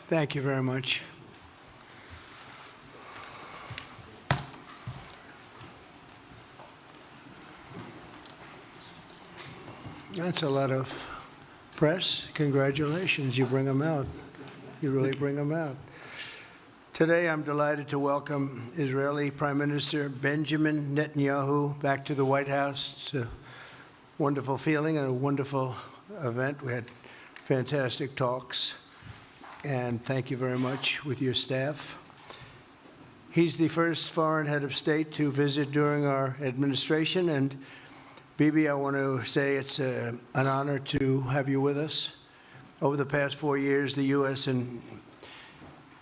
Thank you very much. That's a lot of press. Congratulations. You bring them out. You really bring them out. Today, I'm delighted to welcome Israeli Prime Minister Benjamin Netanyahu back to the White House. It's a wonderful feeling and a wonderful event. We had fantastic talks. And thank you very much with your staff. He's the first foreign head of state to visit during our administration. And Bibi, I want to say it's an honor to have you with us. Over the past 4 years, the U.S. and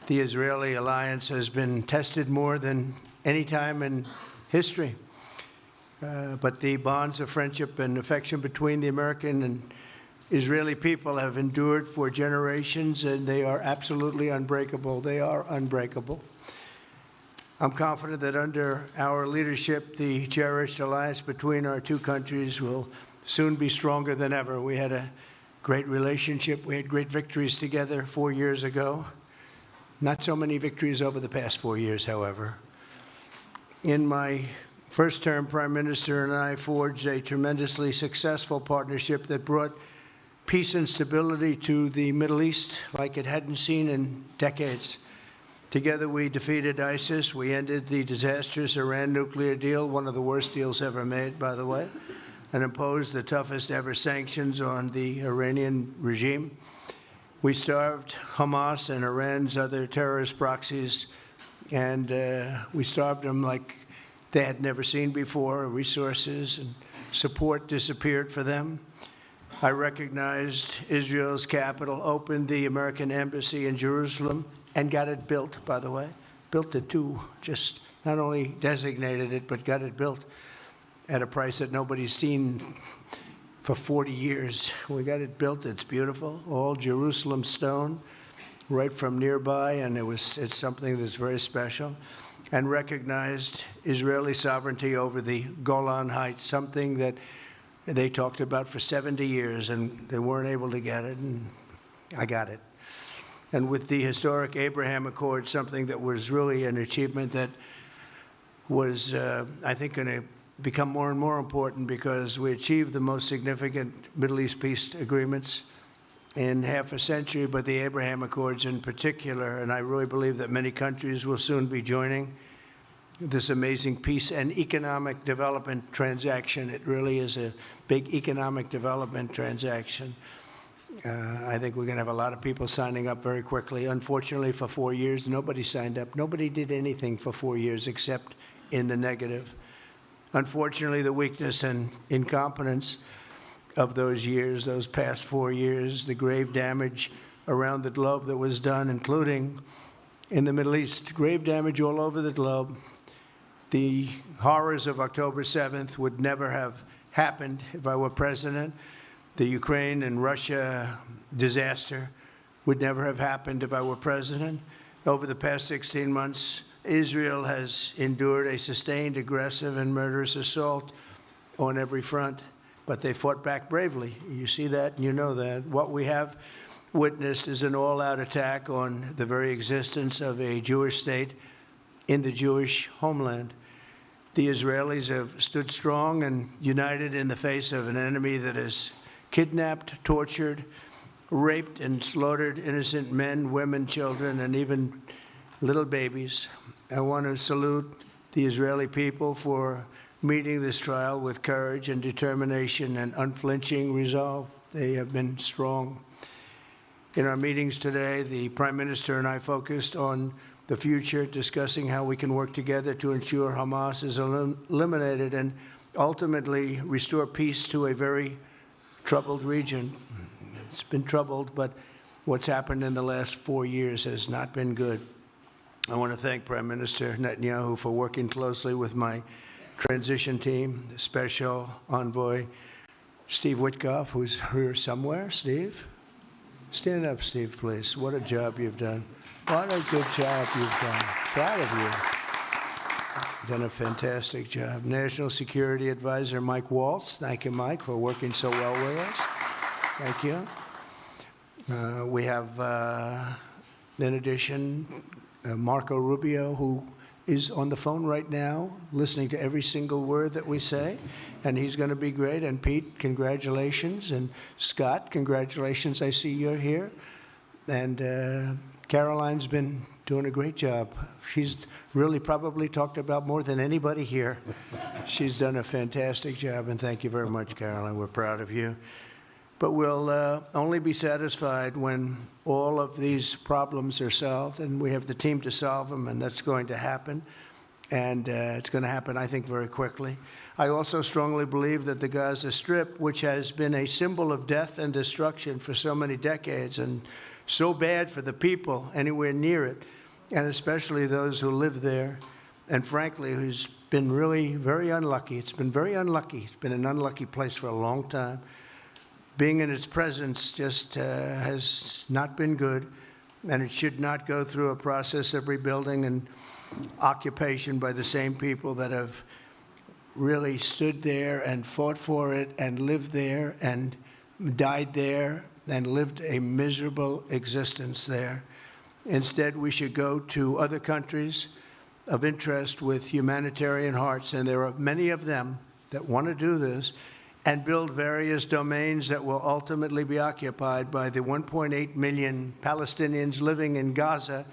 the Israeli alliance has been tested more than any time in history. But the bonds of friendship and affection between the American and Israeli people have endured for generations, and they are absolutely unbreakable. They are unbreakable. I'm confident that under our leadership, the cherished alliance between our two countries will soon be stronger than ever. We had a great relationship. We had great victories together 4 years ago. Not so many victories over the past 4 years, however. In my first term, Prime Minister and I forged a tremendously successful partnership that brought peace and stability to the Middle East like it hadn't seen in decades. Together, we defeated ISIS. We ended the disastrous Iran nuclear deal, one of the worst deals ever made, by the way, and imposed the toughest ever sanctions on the Iranian regime. We starved Hamas and Iran's other terrorist proxies, and we starved them like they had never seen before. Resources and support disappeared for them. I recognized Israel's capital, opened the American embassy in Jerusalem, and got it built, by the way. Built it too, just not only designated it, but got it built at a price that nobody's seen for 40 years. We got it built, it's beautiful, all Jerusalem stone, right from nearby, and it's something that's very special. And recognized Israeli sovereignty over the Golan Heights, something that they talked about for 70 years, and they weren't able to get it, and I got it. And with the historic Abraham Accord, something that was really an achievement that was, I think, going to become more and more important because we achieved the most significant Middle East peace agreements in half a century, but the Abraham Accords in particular, and I really believe that many countries will soon be joining this amazing peace and economic development transaction. It really is a big economic development transaction. I think we're going to have a lot of people signing up very quickly. Unfortunately, for 4 years, nobody signed up. Nobody did anything for 4 years except in the negative. Unfortunately, the weakness and incompetence of those years, those past 4 years, the grave damage around the globe that was done, including in the Middle East, grave damage all over the globe. The horrors of October 7th would never have happened if I were president. The Ukraine and Russia disaster would never have happened if I were president. Over the past 16 months, Israel has endured a sustained, aggressive, and murderous assault on every front, but they fought back bravely. You see that and you know that. What we have witnessed is an all-out attack on the very existence of a Jewish state in the Jewish homeland. The Israelis have stood strong and united in the face of an enemy that has kidnapped, tortured, raped, and slaughtered innocent men, women, children, and even little babies. I want to salute the Israeli people for meeting this trial with courage and determination and unflinching resolve. They have been strong. In our meetings today, the Prime Minister and I focused on the future, discussing how we can work together to ensure Hamas is eliminated and ultimately restore peace to a very troubled region. It's been troubled, but what's happened in the last 4 years has not been good. I want to thank Prime Minister Netanyahu for working closely with my transition team, the special envoy, Steve Witkoff, who's here somewhere. Steve? Stand up, Steve, please. What a job you've done. What a good job you've done. Proud of you. Done a fantastic job. National Security Advisor Mike Waltz. Thank you, Mike, for working so well with us. Thank you. We have In addition, Marco Rubio, who is on the phone right now, listening to every single word that we say, and he's going to be great. And Pete, congratulations. And Scott, congratulations. I see you're here. And Caroline's been doing a great job. She's really probably talked about more than anybody here. She's done a fantastic job, and thank you very much, Caroline. We're proud of you. But we'll only be satisfied when all of these problems are solved, and we have the team to solve them, and that's going to happen. And it's going to happen, I think, very quickly. I also strongly believe that the Gaza Strip, which has been a symbol of death and destruction for so many decades, and so bad for the people anywhere near it, and especially those who live there, and frankly, who's been really very unlucky. It's been very unlucky. It's been an unlucky place for a long time. Being in its presence just has not been good, and it should not go through a process of rebuilding and occupation by the same people that have really stood there and fought for it and lived there and died there and lived a miserable existence there. Instead, we should go to other countries of interest with humanitarian hearts, and there are many of them that want to do this, and build various domains that will ultimately be occupied by the 1.8 million Palestinians living in Gaza,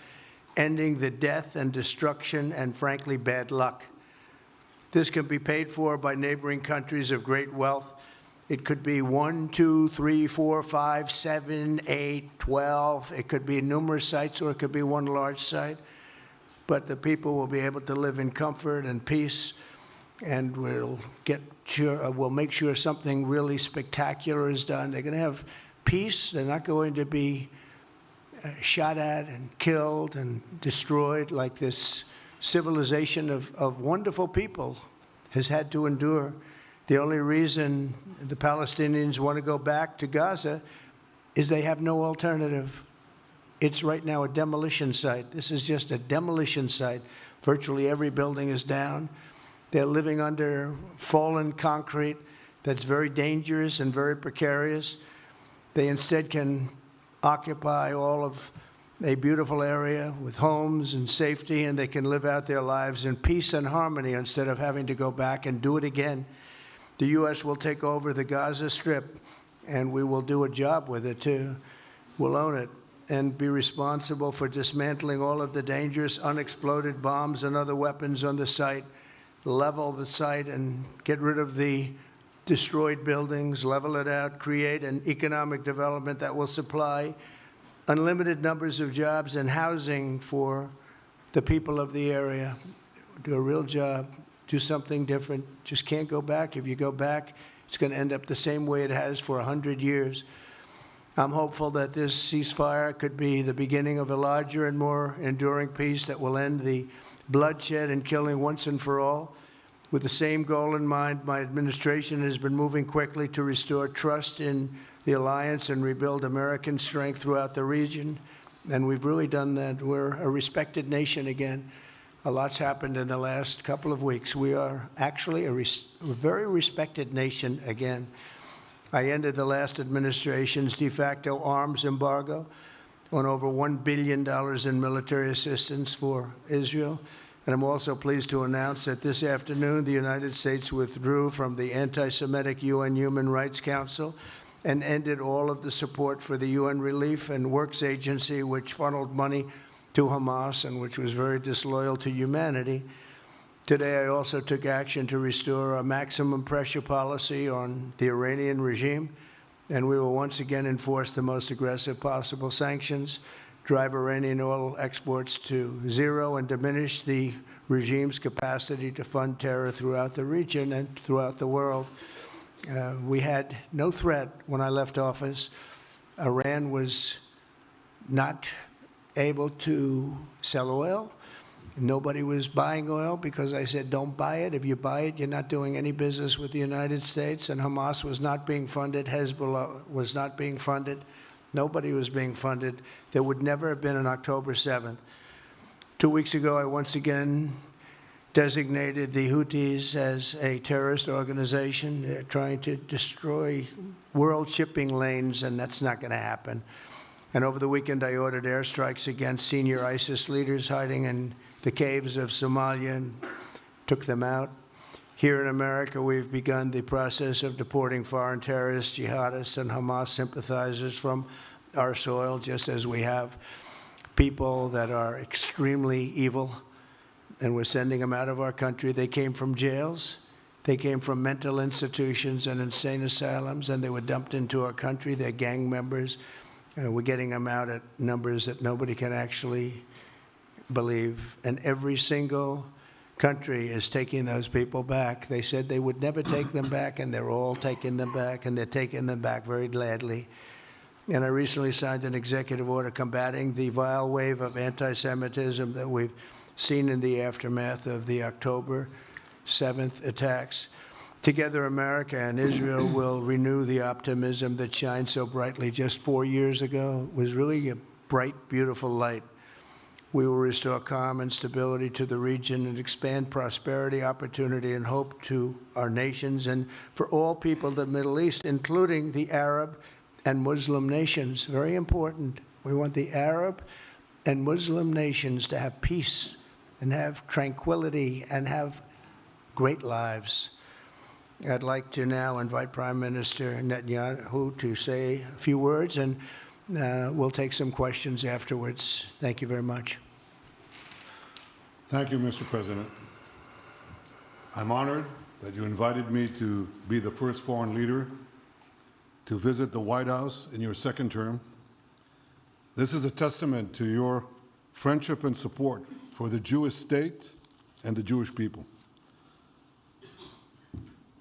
ending the death and destruction and, frankly, bad luck. This can be paid for by neighboring countries of great wealth. It could be 1, 2, 3, 4, 5, 7, 8, 12. It could be numerous sites, or it could be one large site. But the people will be able to live in comfort and peace, and we'll make sure something really spectacular is done. They're going to have peace. They're not going to be shot at and killed and destroyed like this civilization of wonderful people has had to endure. The only reason the Palestinians want to go back to Gaza is they have no alternative. It's right now a demolition site. This is just a demolition site. Virtually every building is down. They're living under fallen concrete that's very dangerous and very precarious. They instead can occupy all of a beautiful area with homes and safety, and they can live out their lives in peace and harmony instead of having to go back and do it again. The U.S. will take over the Gaza Strip, and we will do a job with it, too. We'll own it and be responsible for dismantling all of the dangerous unexploded bombs and other weapons on the site, level the site and get rid of the destroyed buildings, level it out, create an economic development that will supply unlimited numbers of jobs and housing for the people of the area. Do a real job, do something different. Just can't go back. If you go back, it's going to end up the same way it has for 100 years. I'm hopeful that this ceasefire could be the beginning of a larger and more enduring peace that will end the bloodshed and killing once and for all. With the same goal in mind, my administration has been moving quickly to restore trust in the alliance and rebuild American strength throughout the region. And we've really done that. We're a respected nation again. A lot's happened in the last couple of weeks. We are actually a very respected nation again. I ended the last administration's de facto arms embargo on over $1 billion in military assistance for Israel. And I'm also pleased to announce that this afternoon, the United States withdrew from the anti-Semitic UN Human Rights Council and ended all of the support for the UN Relief and Works Agency, which funneled money to Hamas and which was very disloyal to humanity. Today, I also took action to restore a maximum pressure policy on the Iranian regime, and we will once again enforce the most aggressive possible sanctions, drive Iranian oil exports to zero, and diminish the regime's capacity to fund terror throughout the region and throughout the world. We had no threat when I left office. Iran was not able to sell oil. Nobody was buying oil because I said, don't buy it. If you buy it, you're not doing any business with the United States. And Hamas was not being funded. Hezbollah was not being funded. Nobody was being funded. There would never have been an October 7th. 2 weeks ago, I once again designated the Houthis as a terrorist organization. They're trying to destroy world shipping lanes, and that's not going to happen. And over the weekend, I ordered airstrikes against senior ISIS leaders hiding in the caves of Somalia and took them out. Here in America, we've begun the process of deporting foreign terrorists, jihadists, and Hamas sympathizers from our soil, just as we have people that are extremely evil, and we're sending them out of our country. They came from jails. They came from mental institutions and insane asylums, and they were dumped into our country. They're gang members. We're getting them out at numbers that nobody can actually believe. And every single country is taking those people back. They said they would never take them back, and they're all taking them back, and they're taking them back very gladly. And I recently signed an executive order combating the vile wave of anti-Semitism that we've seen in the aftermath of the October 7th attacks. Together, America and Israel will renew the optimism that shined so brightly just 4 years ago. It was really a bright, beautiful light. We will restore calm and stability to the region and expand prosperity, opportunity, and hope to our nations and for all people of the Middle East, including the Arab and Muslim nations. Very important. We want the Arab and Muslim nations to have peace and have tranquility and have great lives. I'd like to now invite Prime Minister Netanyahu to say a few words, and we'll take some questions afterwards. Thank you very much. Thank you, Mr. President. I'm honored that you invited me to be the first foreign leader to visit the White House in your second term. This is a testament to your friendship and support for the Jewish state and the Jewish people.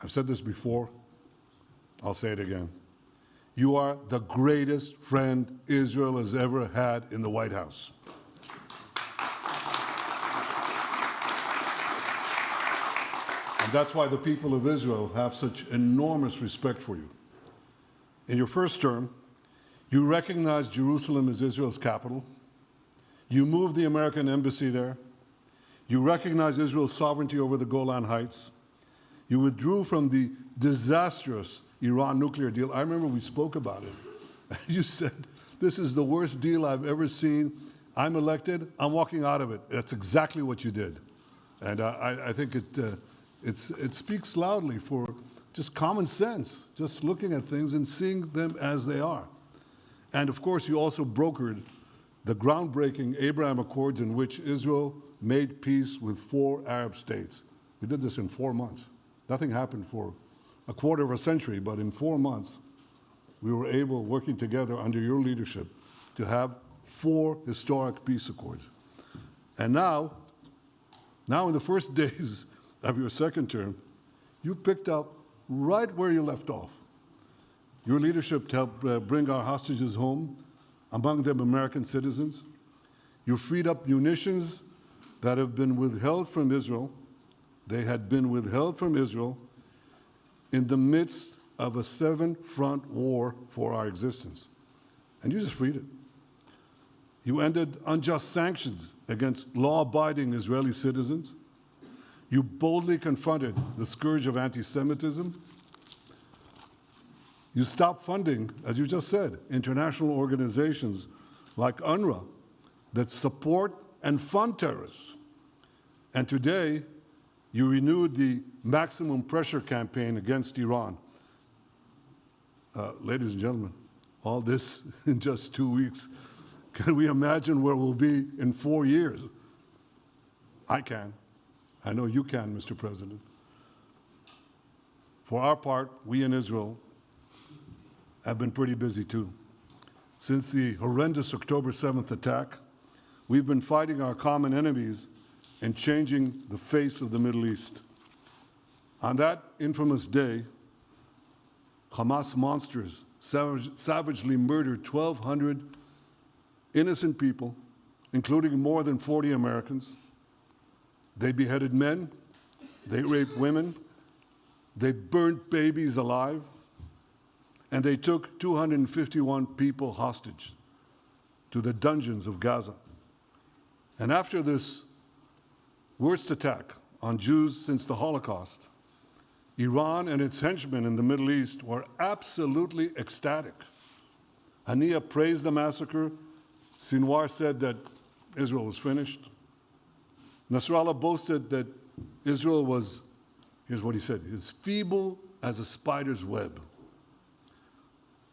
I've said this before, I'll say it again. You are the greatest friend Israel has ever had in the White House. And that's why the people of Israel have such enormous respect for you. In your first term, you recognized Jerusalem as Israel's capital. You moved the American embassy there. You recognized Israel's sovereignty over the Golan Heights. You withdrew from the disastrous Iran nuclear deal. I remember we spoke about it. You said, this is the worst deal I've ever seen. I'm elected, I'm walking out of it. That's exactly what you did. And I think it speaks loudly for just common sense, just looking at things and seeing them as they are. And of course, you also brokered the groundbreaking Abraham Accords in which Israel made peace with 4 Arab states. We did this in 4 months. Nothing happened for a quarter of a century, but in 4 months, we were able, working together under your leadership, to have 4 historic peace accords. And now in the first days of your second term, you picked up right where you left off. Your leadership helped bring our hostages home, among them American citizens. You freed up munitions that have been withheld from Israel. They had been withheld from Israel in the midst of a 7-front war for our existence. And you just freed it. You ended unjust sanctions against law-abiding Israeli citizens. You boldly confronted the scourge of anti-Semitism. You stopped funding, as you just said, international organizations like UNRWA that support and fund terrorists. And today, you renewed the maximum pressure campaign against Iran. Ladies and gentlemen, all this in just 2 weeks. Can we imagine where we'll be in 4 years? I can. I know you can, Mr. President. For our part, we in Israel have been pretty busy too. Since the horrendous October 7th attack, we've been fighting our common enemies and changing the face of the Middle East. On that infamous day, Hamas monsters savagely murdered 1,200 innocent people, including more than 40 Americans. They beheaded men, they raped women, they burnt babies alive, and they took 251 people hostage to the dungeons of Gaza. And after this worst attack on Jews since the Holocaust, Iran and its henchmen in the Middle East were absolutely ecstatic. Haniya praised the massacre. Sinwar said that Israel was finished. Nasrallah boasted that Israel was, here's what he said, as feeble as a spider's web.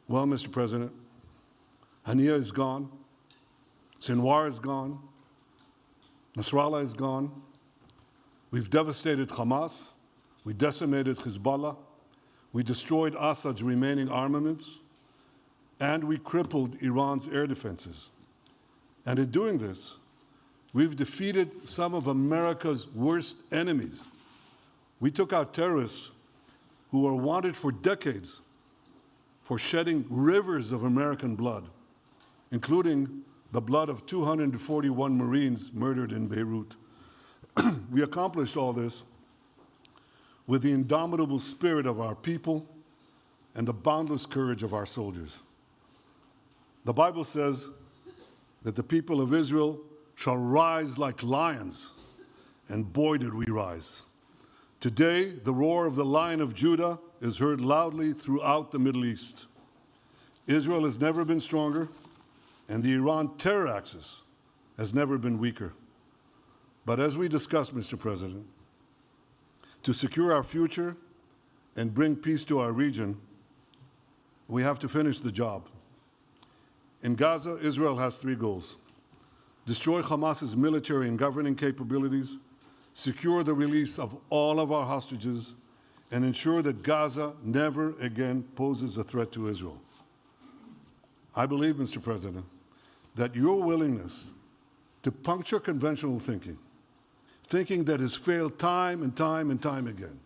Well, Mr. President, Haniya is gone. Sinwar is gone. Nasrallah is gone. We've devastated Hamas. We decimated Hezbollah. We destroyed Assad's remaining armaments. And we crippled Iran's air defenses. And in doing this, we've defeated some of America's worst enemies. We took out terrorists who were wanted for decades for shedding rivers of American blood, including the blood of 241 Marines murdered in Beirut. We accomplished all this with the indomitable spirit of our people and the boundless courage of our soldiers. The Bible says that the people of Israel shall rise like lions, and boy did we rise. Today, the roar of the Lion of Judah is heard loudly throughout the Middle East. Israel has never been stronger, and the Iran terror axis has never been weaker. But as we discussed, Mr. President, to secure our future and bring peace to our region, we have to finish the job. In Gaza, Israel has three goals: destroy Hamas's military and governing capabilities, secure the release of all of our hostages, and ensure that Gaza never again poses a threat to Israel. I believe, Mr. President, that your willingness to puncture conventional thinking that has failed time and time and time again,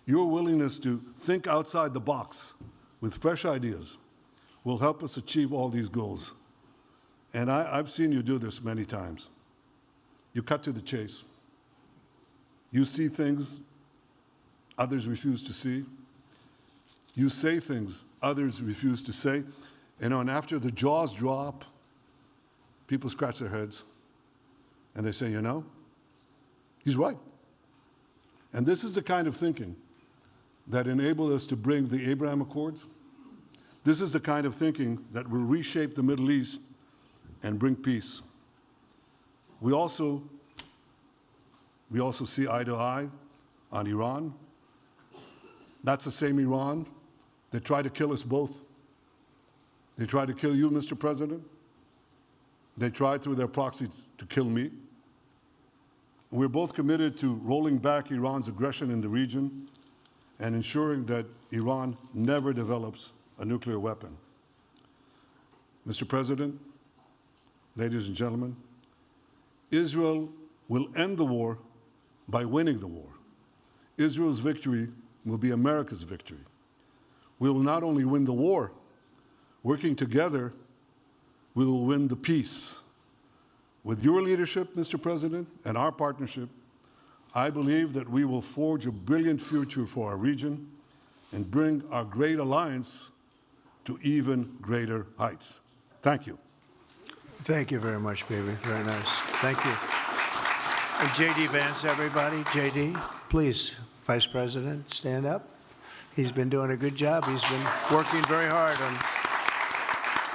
your willingness to think outside the box with fresh ideas will help us achieve all these goals. And I've seen you do this many times. You cut to the chase. You see things others refuse to see. You say things others refuse to say. And after the jaws drop, people scratch their heads and they say, you know, he's right. And this is the kind of thinking that enabled us to bring the Abraham Accords. This is the kind of thinking that will reshape the Middle East and bring peace. We also see eye to eye on Iran. That's the same Iran that tried to kill us both. They tried to kill you, Mr. President. They tried through their proxies to kill me. We're both committed to rolling back Iran's aggression in the region and ensuring that Iran never develops a nuclear weapon. Mr. President, ladies and gentlemen, Israel will end the war by winning the war. Israel's victory will be America's victory. We will not only win the war, working together, we will win the peace. With your leadership, Mr. President, and our partnership, I believe that we will forge a brilliant future for our region and bring our great alliance to even greater heights. Thank you. Thank you very much, baby. Very nice. Thank you. And J.D. Vance, everybody. J.D., please, Vice President, stand up. He's been doing a good job. He's been working very hard on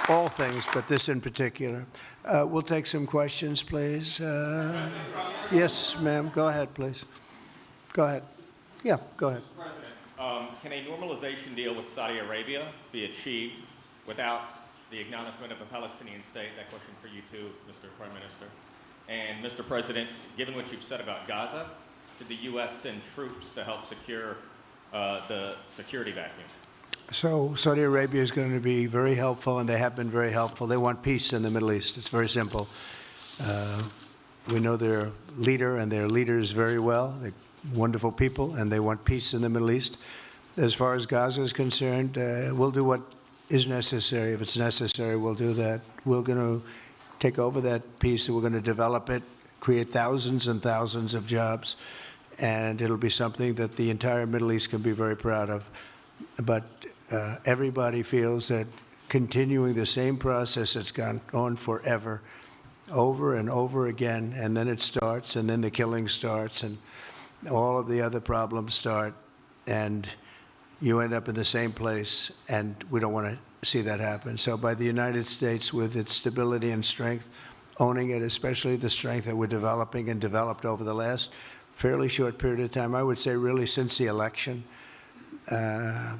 all things, but this in particular. We'll take some questions, please. Yes, ma'am. Go ahead, please. Go ahead. Yeah, go ahead. Mr. President, can a normalization deal with Saudi Arabia be achieved without the acknowledgement of a Palestinian state? That question for you too, Mr. Prime Minister. And Mr. President, given what you've said about Gaza, did the U.S. send troops to help secure the security vacuum? So Saudi Arabia is going to be very helpful, and they have been very helpful. They want peace in the Middle East. It's very simple. We know their leader and their leaders very well. They're wonderful people, and they want peace in the Middle East. As far as Gaza is concerned, we'll do what is necessary. If it's necessary, we'll do that. We're going to take over that peace, and we're going to develop it, create thousands and thousands of jobs, and it'll be something that the entire Middle East can be very proud of. But everybody feels that continuing the same process that's gone on forever, over and over again, and then it starts, and then the killing starts, and all of the other problems start, and you end up in the same place, and we don't want to see that happen. So by the United States, with its stability and strength, owning it, especially the strength that we're developing and developed over the last fairly short period of time, I would say really since the election, I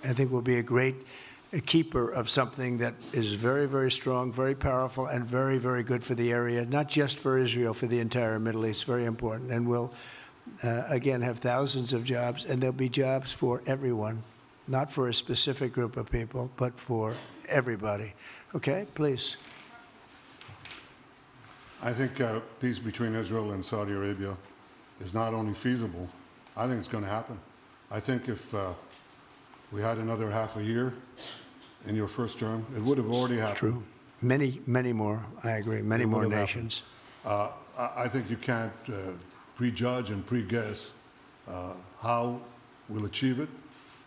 think we'll be a keeper of something that is very, very strong, very powerful, and very, very good for the area, not just for Israel, for the entire Middle East, very important. And we'll, again, have thousands of jobs, and there'll be jobs for everyone, not for a specific group of people, but for everybody. Okay, please. I think peace between Israel and Saudi Arabia is not only feasible, I think it's going to happen. I think if we had another half a year in your first term, it would have already happened. True. Many, many more, I agree, many more nations. I think you can't prejudge and pre-guess how we'll achieve it,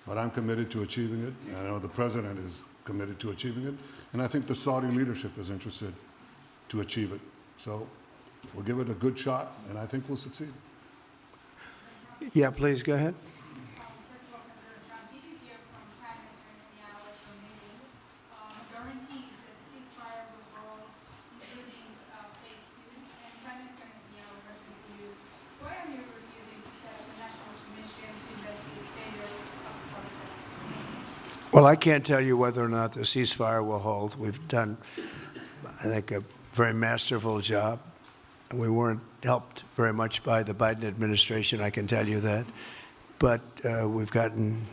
but I'm committed to achieving it. And I know the president is committed to achieving it, and I think the Saudi leadership is interested to achieve it. So we'll give it a good shot, and I think we'll succeed. Yeah, please, go ahead. First of all, President Trump, did you hear from Prime Minister Netanyahu at your meeting guarantees that a ceasefire will hold, including phase 2? And Prime Minister Netanyahu heard with you. Why are you refusing to set up a national commission to investigate failures of the process? Well, I can't tell you whether or not the ceasefire will hold. We've done, I think, a very masterful job. We weren't helped very much by the Biden administration, I can tell you that. But we've gotten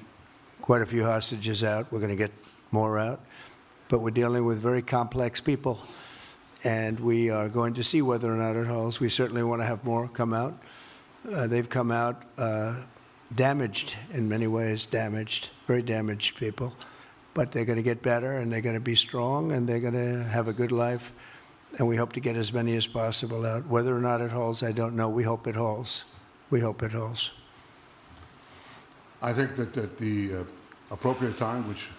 quite a few hostages out. We're going to get more out. But we're dealing with very complex people. And we are going to see whether or not it holds. We certainly want to have more come out. They've come out damaged in many ways, very damaged people. But they're going to get better, and they're going to be strong, and they're going to have a good life. And we hope to get as many as possible out. Whether or not it holds, I don't know. We hope it holds. We hope it holds. I think that at the appropriate time, which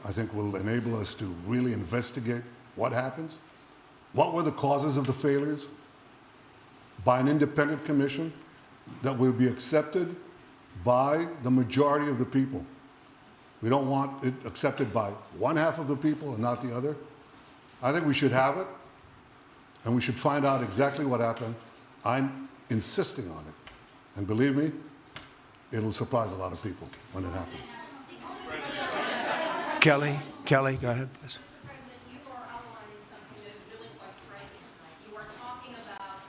I think will enable us to really investigate what happens, what were the causes of the failures, by an independent commission that will be accepted by the majority of the people. We don't want it accepted by one half of the people and not the other. I think we should have it, and we should find out exactly what happened. I'm insisting on it. And believe me, it'll surprise a lot of people when it happens. Kelly, go ahead, please. Mr. President, you are outlining something that is really quite striking tonight. You are talking about...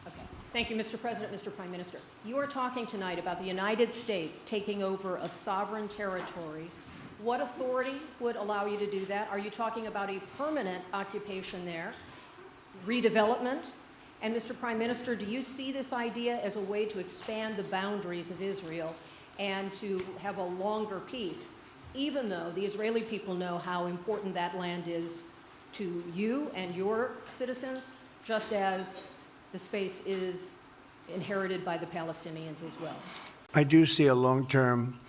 Okay. Thank you, Mr. President, Mr. Prime Minister. You are talking tonight about the United States taking over a sovereign territory. What authority would allow you to do that? Are you talking about a permanent occupation there, redevelopment? And Mr. Prime Minister, do you see this idea as a way to expand the boundaries of Israel and to have a longer peace, even though the Israeli people know how important that land is to you and your citizens, just as the space is inherited by the Palestinians as well? I do see a long-term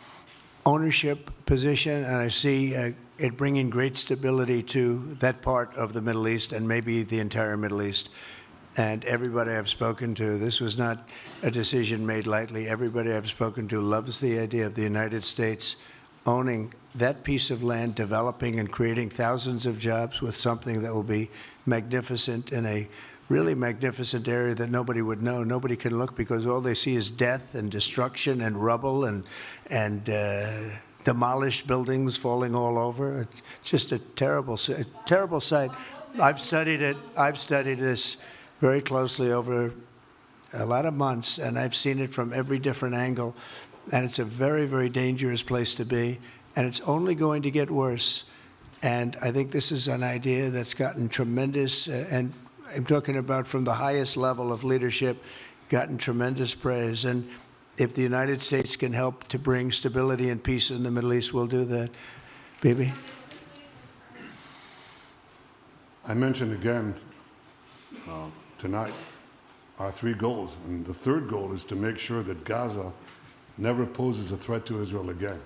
ownership position, and I see it bringing great stability to that part of the Middle East and maybe the entire Middle East. And everybody I've spoken to, this was not a decision made lightly. Everybody I've spoken to loves the idea of the United States owning that piece of land, developing and creating thousands of jobs with something that will be magnificent in a really magnificent area that nobody would know. Nobody can look because all they see is death and destruction and rubble and demolished buildings falling all over. It's just a terrible sight. I've studied it. I've studied this very closely over a lot of months, and I've seen it from every different angle. And it's a very, very dangerous place to be, and it's only going to get worse. And I think this is an idea that's gotten tremendous, and I'm talking about from the highest level of leadership, gotten tremendous praise. And if the United States can help to bring stability and peace in the Middle East, we'll do that. Bibi? I mentioned again tonight our 3 goals. And the third goal is to make sure that Gaza never poses a threat to Israel again.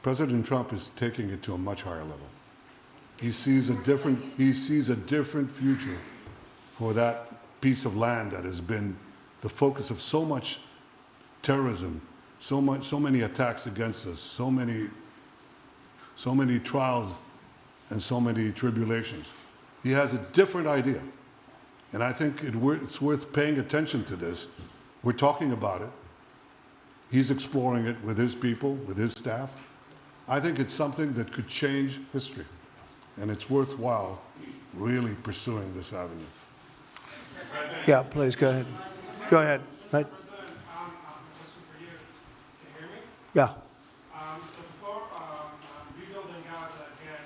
President Trump is taking it to a much higher level. He sees a different future for that piece of land that has been the focus of so much terrorism so many attacks against us, so many trials and so many tribulations. He has a different idea. And I think it's worth paying attention to this. We're talking about it. He's exploring it with his people, with his staff. I think it's something that could change history. And it's worthwhile really pursuing this avenue. Yeah, please, go ahead. Go ahead. Right. President, question for you. Can you hear me? Yeah. So before rebuilding Gaza again,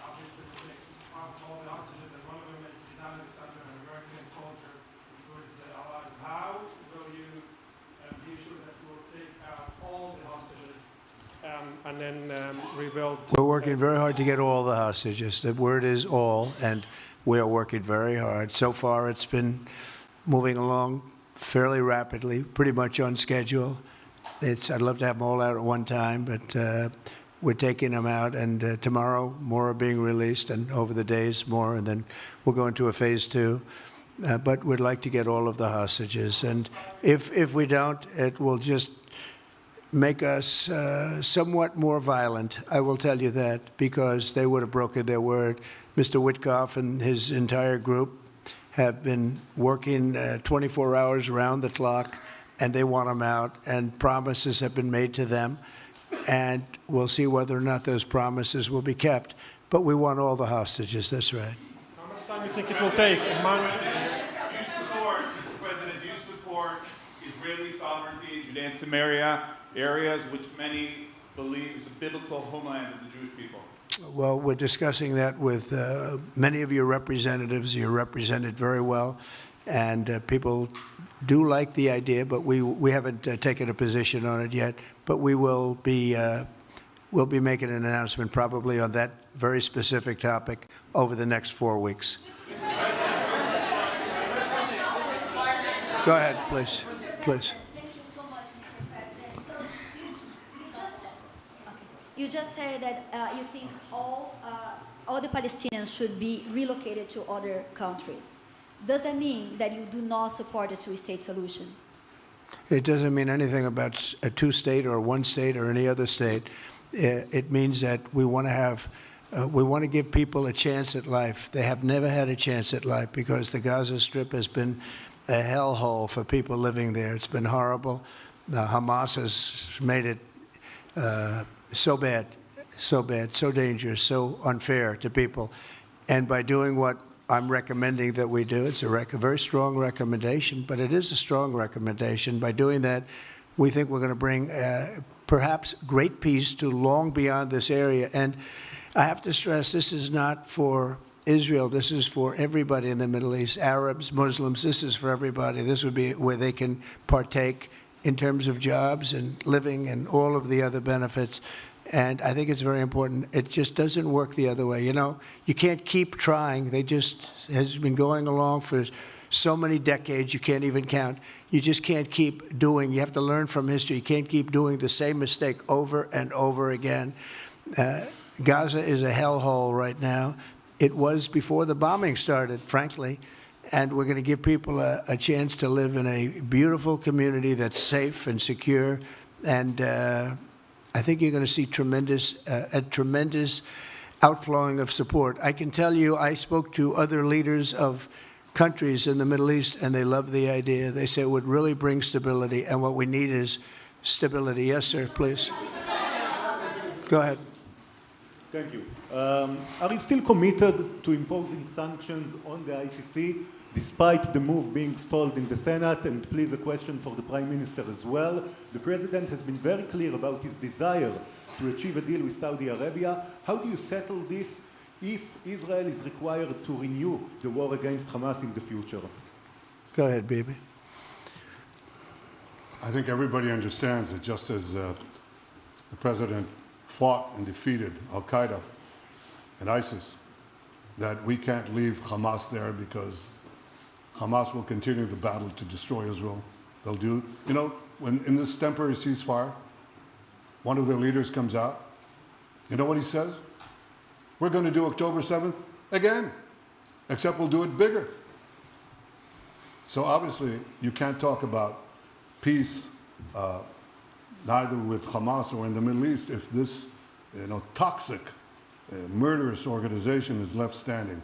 obviously we take all the hostages, and one of them is Gazan, an American soldier who is alive. How will you be sure that you will take out all the hostages and then rebuild? We're working very hard to get all the hostages. The word is all, and we are working very hard. So far, it's been moving along fairly rapidly, pretty much on schedule. I'd love to have them all out at one time, but we're taking them out, and tomorrow more are being released, and over the days more, and then we'll go into a phase 2. But we'd like to get all of the hostages, and if we don't, it will just make us somewhat more violent. I will tell you that, because they would have broken their word. Mr. Witkoff and his entire group have been working 24 hours around the clock, and they want them out, and promises have been made to them, and we'll see whether or not those promises will be kept. But we want all the hostages, that's right. How much time do you think it will take? A month? Do you support, Mr. President, do you support Israeli sovereignty in Judea and Samaria, areas which many believe is the biblical homeland of the Jewish people? Well, we're discussing that with many of your representatives. You're represented very well, and people do like the idea, but we haven't taken a position on it yet. But we'll be making an announcement probably on that very specific topic over the next 4 weeks. Go ahead, please. Please. Thank you so much, Mr. President. So you just said that you think all the Palestinians should be relocated to other countries. Does that mean that you do not support a two-state solution? It doesn't mean anything about a two-state or one state or any other state. It means that we want to give people a chance at life. They have never had a chance at life because the Gaza Strip has been a hellhole for people living there. It's been horrible. Hamas has made it so bad, so dangerous, so unfair to people. And by doing what I'm recommending that we do, it's a very strong recommendation, but it is a strong recommendation. By doing that, we think we're going to bring perhaps great peace to long beyond this area. And I have to stress, this is not for Israel. This is for everybody in the Middle East, Arabs, Muslims. This is for everybody. This would be where they can partake in terms of jobs and living and all of the other benefits. And I think it's very important. It just doesn't work the other way. You know, you can't keep trying. They just has been going along for so many decades, you can't even count. You just can't keep doing. You have to learn from history. You can't keep doing the same mistake over and over again. Gaza is a hellhole right now. It was before the bombing started, frankly. And we're going to give people a chance to live in a beautiful community that's safe and secure. And I think you're going to see a tremendous outflowing of support. I can tell you, I spoke to other leaders of countries in the Middle East, and they love the idea. They say it would really bring stability, and what we need is stability. Yes, sir, please. Go ahead. Thank you. Are you still committed to imposing sanctions on the ICC, despite the move being stalled in the Senate? And please, a question for the Prime Minister as well. The President has been very clear about his desire to achieve a deal with Saudi Arabia. How do you settle this if Israel is required to renew the war against Hamas in the future? Go ahead, Bibi. I think everybody understands that just as the President fought and defeated al-Qaeda and ISIS, that we can't leave Hamas there because Hamas will continue the battle to destroy Israel. They'll do, you know, when in this temporary ceasefire, one of their leaders comes out, you know what he says? We're going to do October 7th again, except we'll do it bigger. So obviously, you can't talk about peace neither with Hamas or in the Middle East, if this toxic, murderous organization is left standing.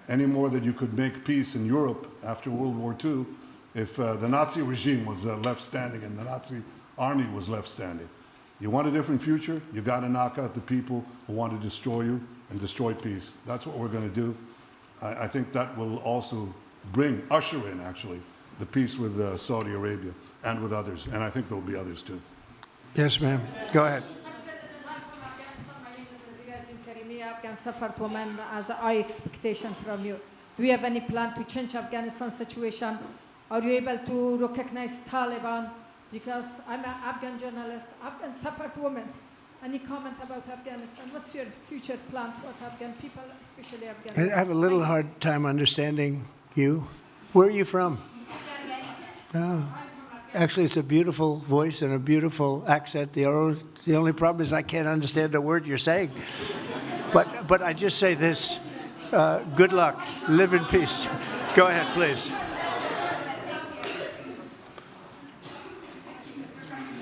Any more that you could make peace in Europe after World War II if the Nazi regime was left standing and the Nazi army was left standing. You want a different future? You got to knock out the people who want to destroy you and destroy peace. That's what we're going to do. I think that will also usher in, actually, the peace with Saudi Arabia and with others. And I think there will be others, too. Yes, ma'am. Go ahead. Afghan suffered women as a high expectation from you. Do you have any plan to change Afghanistan situation? Are you able to recognize Taliban? Because I'm an Afghan journalist, Afghan suffered women. Any comment about Afghanistan? What's your future plan for Afghan people, especially Afghanistan? I have a little hard time understanding you. Where are you from? Oh. Actually, it's a beautiful voice and a beautiful accent. The only problem is I can't understand a word you're saying. But I just say this, good luck, live in peace. Go ahead, please.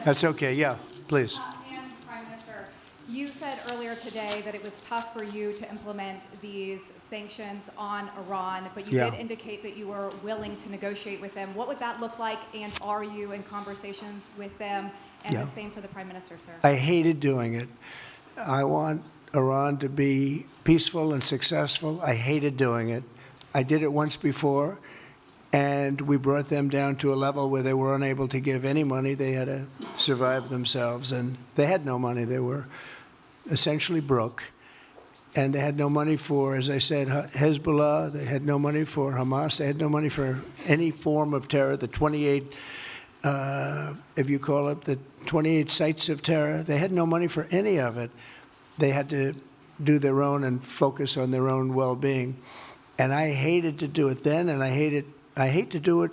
That's okay, yeah, please. And Prime Minister, you said earlier today that it was tough for you to implement these sanctions on Iran, but you did indicate that you were willing to negotiate with them. What would that look like, and are you in conversations with them? And the same for the Prime Minister, sir. I hated doing it. I want Iran to be peaceful and successful. I hated doing it. I did it once before, and we brought them down to a level where they were unable to give any money. They had to survive themselves, and they had no money. They were essentially broke, and they had no money for, as I said, Hezbollah. They had no money for Hamas. They had no money for any form of terror. The 28, if you call it, the 28 sites of terror, they had no money for any of it. They had to do their own and focus on their own well-being. And I hated to do it then, and I hate to do it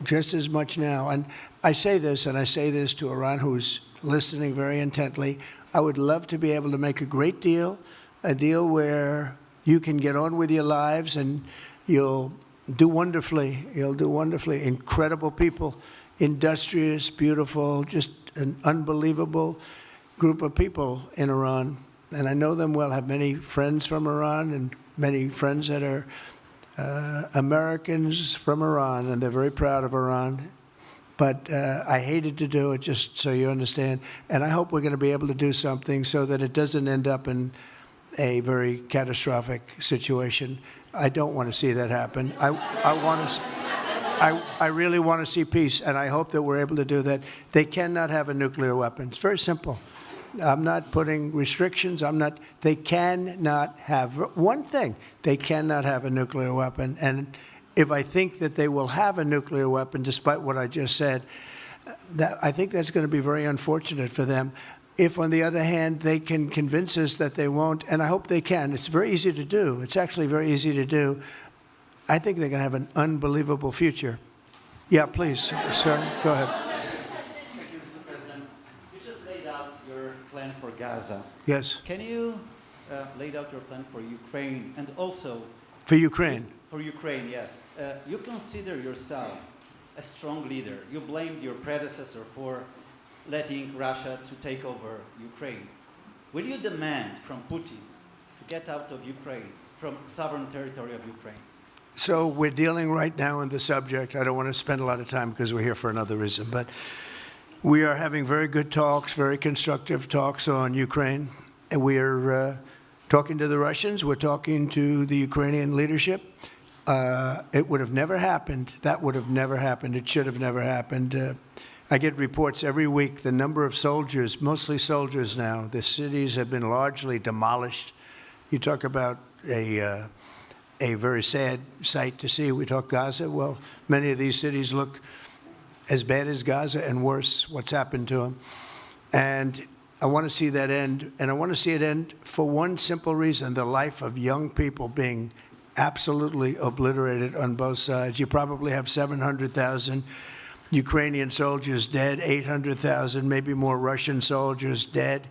just as much now. And I say this, and I say this to Iran, who's listening very intently. I would love to be able to make a great deal, a deal where you can get on with your lives and you'll do wonderfully. You'll do wonderfully. Incredible people, industrious, beautiful, just an unbelievable group of people in Iran. And I know them well, have many friends from Iran and many friends that are Americans from Iran, and they're very proud of Iran. But I hated to do it, just so you understand. And I hope we're going to be able to do something so that it doesn't end up in a very catastrophic situation. I don't want to see that happen. I really want to see peace, and I hope that we're able to do that. They cannot have a nuclear weapon. It's very simple. I'm not putting restrictions. They cannot have one thing. They cannot have a nuclear weapon. And if I think that they will have a nuclear weapon, despite what I just said, I think that's going to be very unfortunate for them. If, on the other hand, they can convince us that they won't, and I hope they can. It's very easy to do. It's actually very easy to do. I think they're going to have an unbelievable future. Yeah, please, sir, go ahead. Plan for Gaza. Yes. Can you lay out your plan for Ukraine and also... For Ukraine? For Ukraine, yes. You consider yourself a strong leader. You blamed your predecessor for letting Russia to take over Ukraine. Will you demand from Putin to get out of Ukraine, from sovereign territory of Ukraine? So we're dealing right now on the subject. I don't want to spend a lot of time because we're here for another reason, but we are having very good talks, very constructive talks on Ukraine. And we are talking to the Russians. We're talking to the Ukrainian leadership. It would have never happened. That would have never happened. It should have never happened. I get reports every week, the number of soldiers, mostly soldiers now. The cities have been largely demolished. You talk about a very sad sight to see. We talk Gaza. Well, many of these cities look as bad as Gaza and worse, what's happened to them. And I want to see that end. And I want to see it end for one simple reason, the life of young people being absolutely obliterated on both sides. You probably have 700,000 Ukrainian soldiers dead, 800,000, maybe more Russian soldiers dead.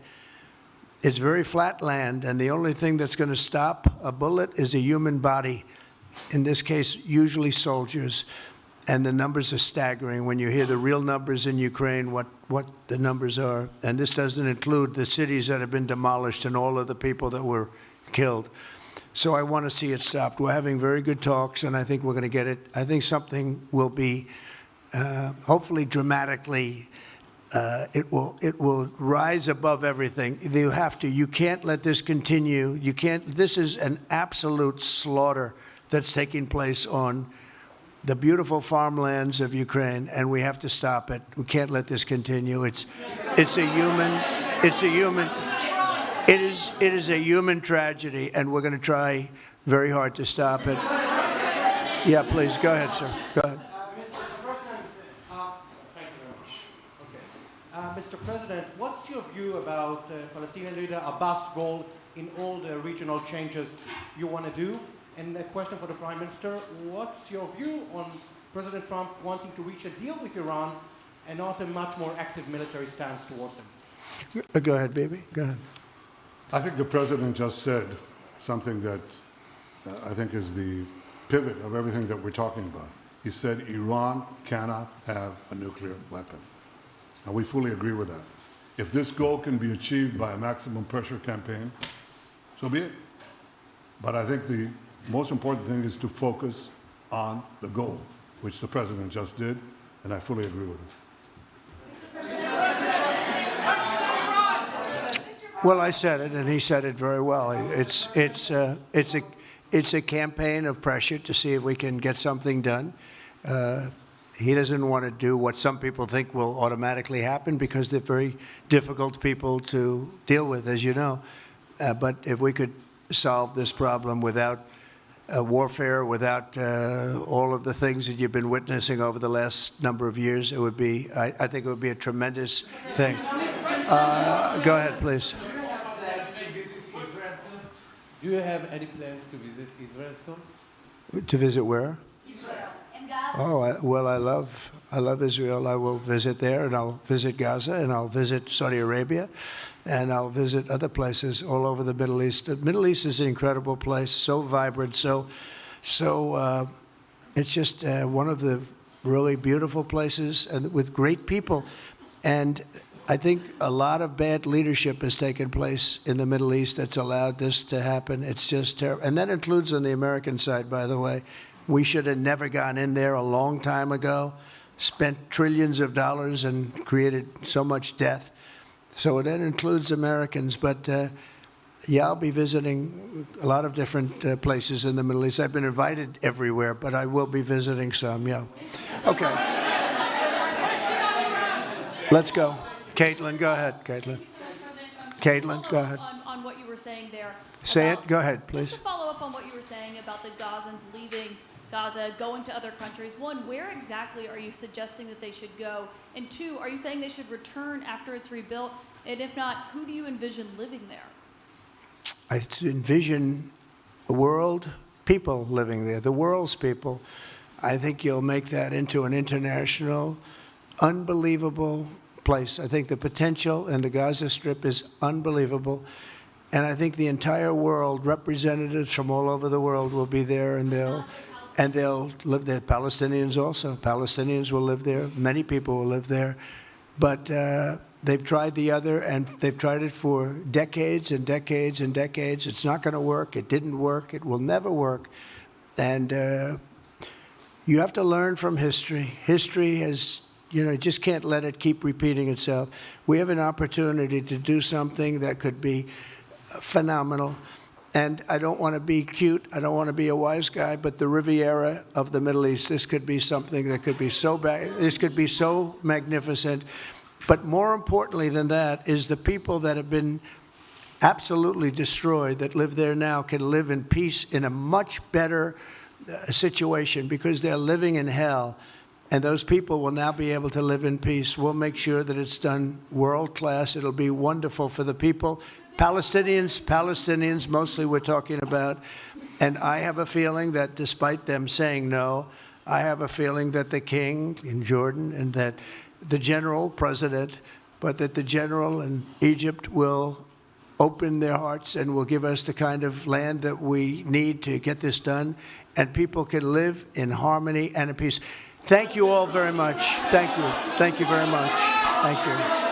It's very flat land, and the only thing that's going to stop a bullet is a human body, in this case, usually soldiers. and the numbers are staggering. When you hear the real numbers in Ukraine, what the numbers are, and this doesn't include the cities that have been demolished and all of the people that were killed. So I want to see it stopped. We're having very good talks, and I think we're going to get it. I think something will be, hopefully dramatically, it will rise above everything. You have to. You can't let this continue. You can't. This is an absolute slaughter that's taking place on the beautiful farmlands of Ukraine, and we have to stop it. We can't let this continue. It is a human tragedy, and we're going to try very hard to stop it. Yeah, please, go ahead, sir. Go ahead. Mr. President, what's your view about Palestinian leader Abbas' role in all the regional changes you want to do? And a question for the Prime Minister, what's your view on President Trump wanting to reach a deal with Iran and not a much more active military stance towards them? Go ahead, baby. Go ahead. I think the President just said something that I think is the pivot of everything that we're talking about. He said Iran cannot have a nuclear weapon. And we fully agree with that. If this goal can be achieved by a maximum pressure campaign, so be it. But I think the most important thing is to focus on the goal, which the President just did, and I fully agree with him. Well, I said it, and he said it very well. It's a campaign of pressure to see if we can get something done. He doesn't want to do what some people think will automatically happen because they're very difficult people to deal with, as you know. But if we could solve this problem without warfare, without all of the things that you've been witnessing over the last number of years, it would be, I think it would be a tremendous thing. Go ahead, please. Do you have any plans to visit Israel soon? To visit where? Israel and Gaza. Oh, well, I love Israel. I will visit there, and I'll visit Gaza, and I'll visit Saudi Arabia, and I'll visit other places all over the Middle East. The Middle East is an incredible place, so vibrant, so it's just one of the really beautiful places, and with great people. And I think a lot of bad leadership has taken place in the Middle East that's allowed this to happen. It's just terrible. And that includes on the American side, by the way. We should have never gone in there a long time ago, spent trillions of dollars and created so much death. So that includes Americans. But yeah, I'll be visiting a lot of different places in the Middle East. I've been invited everywhere, but I will be visiting some, yeah. Okay. Let's go. Caitlin, go ahead, Caitlin. Caitlin, go ahead. On what you were saying there. Say it. Go ahead, please. Just to follow up on what you were saying about the Gazans leaving Gaza, going to other countries. One, where exactly are you suggesting that they should go? And two, are you saying they should return after it's rebuilt? And if not, who do you envision living there? I envision a world, people living there, the world's people. I think you'll make that into an international, unbelievable place. I think the potential in the Gaza Strip is unbelievable. And I think the entire world, representatives from all over the world will be there, and they'll live there. Palestinians also. Palestinians will live there. Many people will live there. But they've tried the other, and they've tried it for decades and decades and decades. It's not going to work. It didn't work. It will never work. And you have to learn from history. History has, you just can't let it keep repeating itself. We have an opportunity to do something that could be phenomenal. And I don't want to be cute. I don't want to be a wise guy, but the Riviera of the Middle East, this could be something that could be so bad. This could be so magnificent. But more importantly than that is the people that have been absolutely destroyed that live there now can live in peace in a much better situation because they're living in hell. And those people will now be able to live in peace. We'll make sure that it's done world class. It'll be wonderful for the people. Palestinians mostly we're talking about. And I have a feeling that despite them saying no, I have a feeling that the king in Jordan and that the general president, but that the general in Egypt will open their hearts and will give us the kind of land that we need to get this done. And people can live in harmony and in peace. Thank you all very much. Thank you. Thank you very much. Thank you.